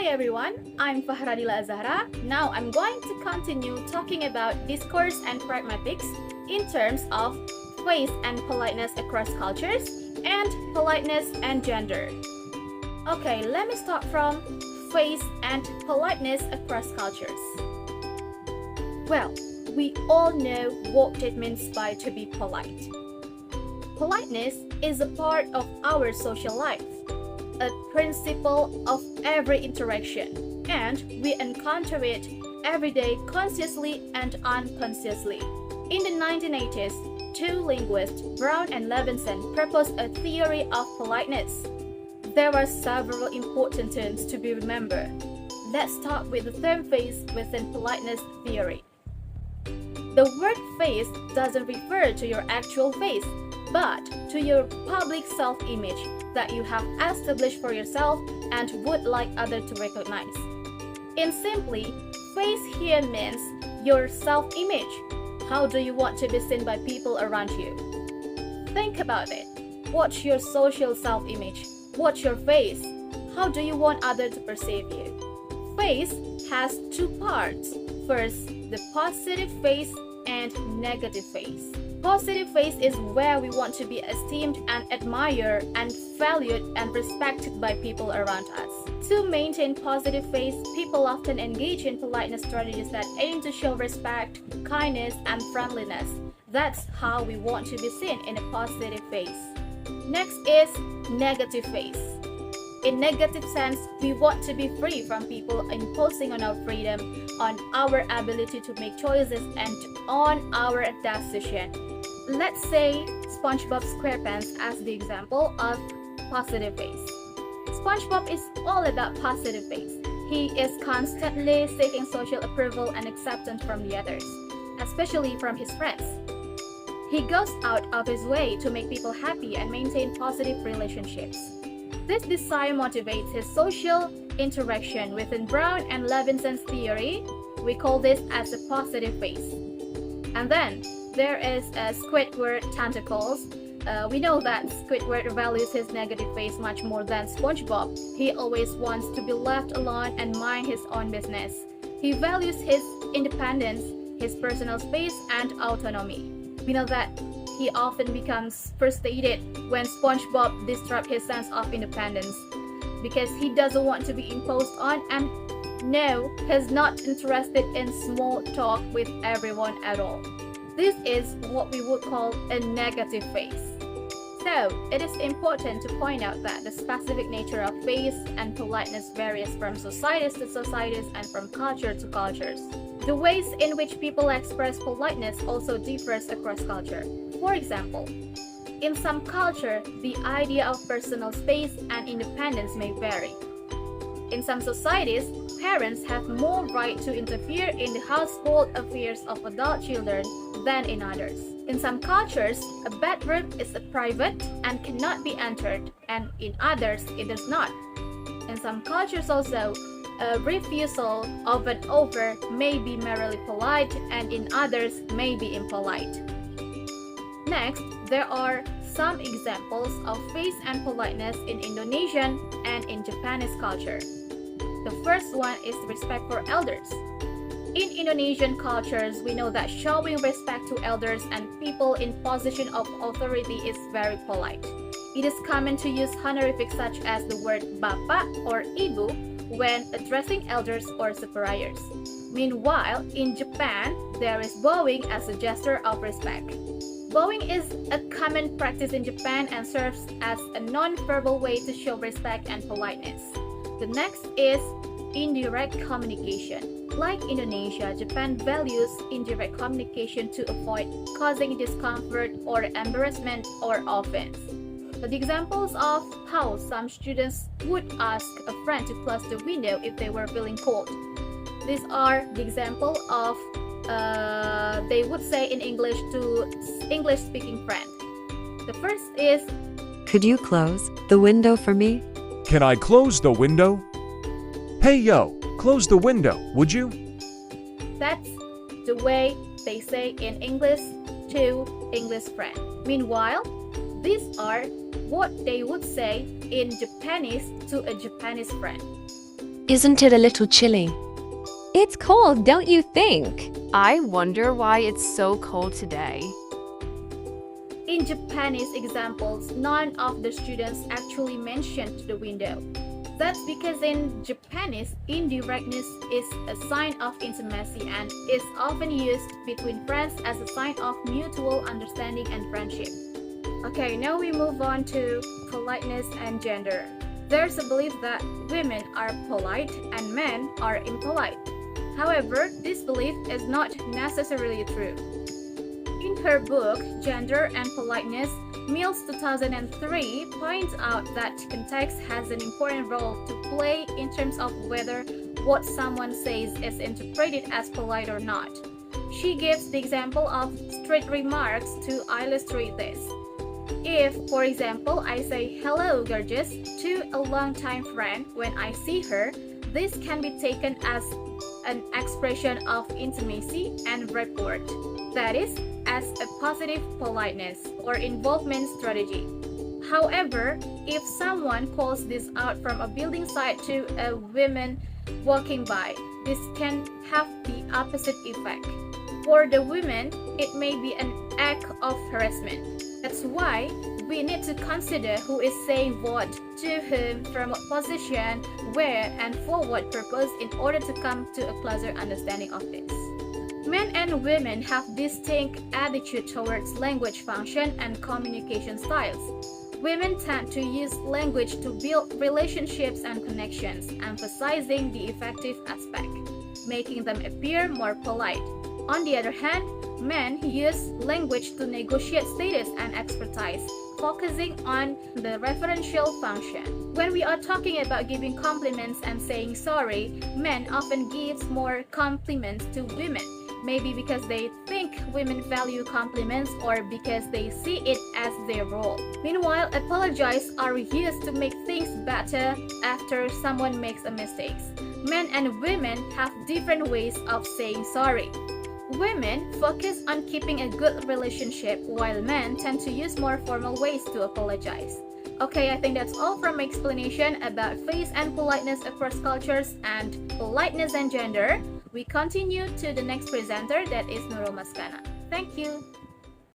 Hi everyone, I'm Fahradila Azahra. Now I'm going to continue talking about discourse and pragmatics in terms of face and politeness across cultures and politeness and gender. Okay, let me start from face and politeness across cultures. Well, we all know what it means by to be polite. Politeness is a part of our social life, a principle of every interaction, and we encounter it every day consciously and unconsciously. In the 1980s, two linguists, Brown and Levinson, proposed a theory of politeness. There are several important terms to be remembered. Let's start with the term face within politeness theory. The word face doesn't refer to your actual face, but to your public self-image that you have established for yourself and would like others to recognize. In simply, face here means your self-image. How do you want to be seen by people around you? Think about it. What's your social self-image? What's your face? How do you want others to perceive you? Face has two parts. First, the positive face and negative face. Positive face is where we want to be esteemed and admired and valued and respected by people around us. To maintain positive face, people often engage in politeness strategies that aim to show respect, kindness, and friendliness. That's how we want to be seen in a positive face. Next is negative face. In negative sense, we want to be free from people imposing on our freedom, on our ability to make choices, and on our decision. Let's say SpongeBob SquarePants as the example of positive face. SpongeBob is all about positive face. He is constantly seeking social approval and acceptance from the others, especially from his friends. He goes out of his way to make people happy and maintain positive relationships. This desire motivates his social interaction. Within Brown and Levinson's theory, we call this as a positive face. And then there is Squidward tentacles. We know that Squidward values his negative face much more than SpongeBob. He always wants to be left alone and mind his own business. He values his independence, his personal space, and autonomy. We know that he often becomes frustrated when SpongeBob disrupts his sense of independence because he doesn't want to be imposed on, and no, he's not interested in small talk with everyone at all. This is what we would call a negative face. So, it is important to point out that the specific nature of face and politeness varies from societies to societies and from culture to cultures. The ways in which people express politeness also differs across culture. For example, in some culture, the idea of personal space and independence may vary. In some societies, parents have more right to interfere in the household affairs of adult children than in others. In some cultures, a bedroom is private and cannot be entered, and in others, it does not. In some cultures also, a refusal of an offer may be merely polite, and in others may be impolite. Next, there are some examples of face and politeness in Indonesian and in Japanese culture. The first one is respect for elders. In Indonesian cultures, we know that showing respect to elders and people in position of authority is very polite. It is common to use honorifics such as the word bapak or ibu when addressing elders or superiors. Meanwhile, in Japan, there is bowing as a gesture of respect. Bowing is a common practice in Japan and serves as a non-verbal way to show respect and politeness. The next is indirect communication. Like Indonesia, Japan values indirect communication to avoid causing discomfort or embarrassment or offense. The examples of how some students would ask a friend to close the window if they were feeling cold. These are the example of they would say in English to English-speaking friend. The first is, "Could you close the window for me?" Can I close the window? Hey yo, close the window, would you? That's the way they say in English to English friend. Meanwhile, these are what they would say in Japanese to a Japanese friend. Isn't it a little chilly? It's cold, don't you think? I wonder why it's so cold today. In Japanese examples, none of the students actually mentioned the window. That's because in Japanese, indirectness is a sign of intimacy and is often used between friends as a sign of mutual understanding and friendship. Okay, now we move on to politeness and gender. There's a belief that women are polite and men are impolite. However, this belief is not necessarily true. In her book, Gender and Politeness, Mills 2003 points out that context has an important role to play in terms of whether what someone says is interpreted as polite or not. She gives the example of straight remarks to illustrate this. If, for example, I say "Hello, gorgeous" to a longtime friend when I see her, this can be taken as an expression of intimacy and rapport. That is, as a positive politeness or involvement strategy. However, if someone calls this out from a building site to a woman walking by, this can have the opposite effect. For the women, it may be an act of harassment. That's why we need to consider who is saying what, to whom, from what position, where, and for what purpose in order to come to a closer understanding of this. Men and women have distinct attitude towards language function and communication styles. Women tend to use language to build relationships and connections, emphasizing the effective aspect, making them appear more polite. On the other hand, men use language to negotiate status and expertise, focusing on the referential function. When we are talking about giving compliments and saying sorry, men often give more compliments to women. Maybe because they think women value compliments or because they see it as their role. Meanwhile, apologies are used to make things better after someone makes a mistake. Men and women have different ways of saying sorry. Women focus on keeping a good relationship while men tend to use more formal ways to apologize. Okay, I think that's all from my explanation about face and politeness across cultures and politeness and gender. We continue to the next presenter, that is Nurul Maskana. Thank you.